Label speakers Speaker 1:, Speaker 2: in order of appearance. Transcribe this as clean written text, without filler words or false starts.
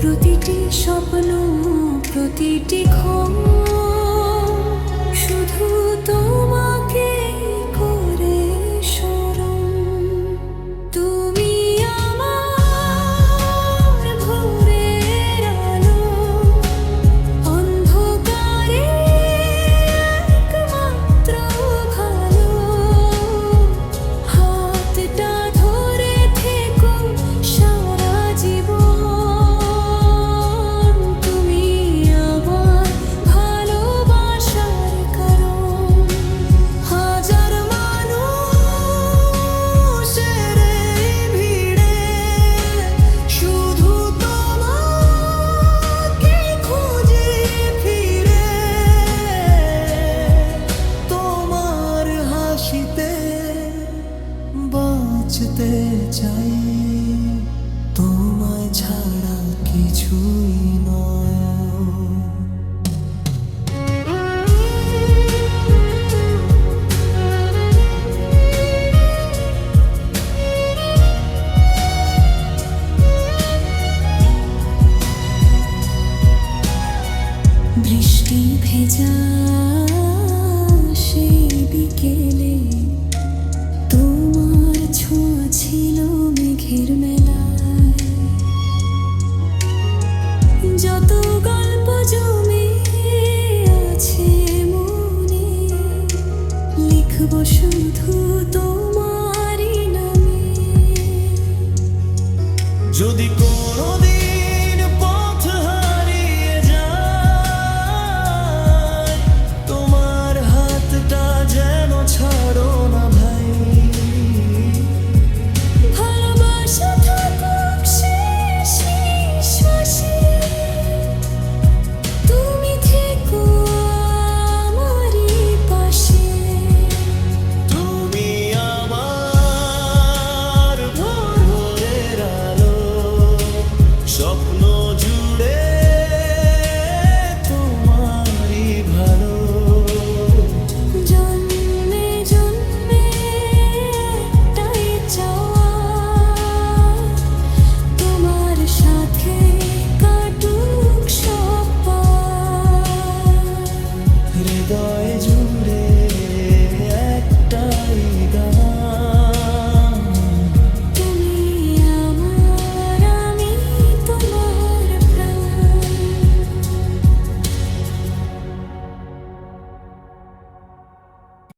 Speaker 1: প্রতিটি স্বপ্ন, প্রতিটি ক্ষণ শুধু তোমাকে করে স্মরণ। তুমি আমার ভোরের আলো, অন্ধকারে একমাত্র ভালো। হাতটা ধরে থেকো সারা জীবন। তুমি আমার ভালোবাসার কারণ। হাজার মানুষের এই ভিড়ে শুধু তোমাকে খুঁজে ফিরে। তোমার হাসিতে বাঁচতে চাই, তোমায় ছাড়া কিছুই নয়। বৃষ্টি ভেজা সেই বিকেলে তোমার ছোঁয়া ছিল মেঘের মেলায়। যত গল্প জমে আছে মনে, লিখব শুধু তোমারই নামে। যদি কোনোদিন পথ হারিয়ে যায়, তোমার হাতটা যেন ছাড়ো না ভাই। ভালোবাসা থাকুক শেষ নিঃশ্বাসে, তুমি থেকো আমারই পাশে। তুমি আমার ভোরের আলো, স্বপ্ন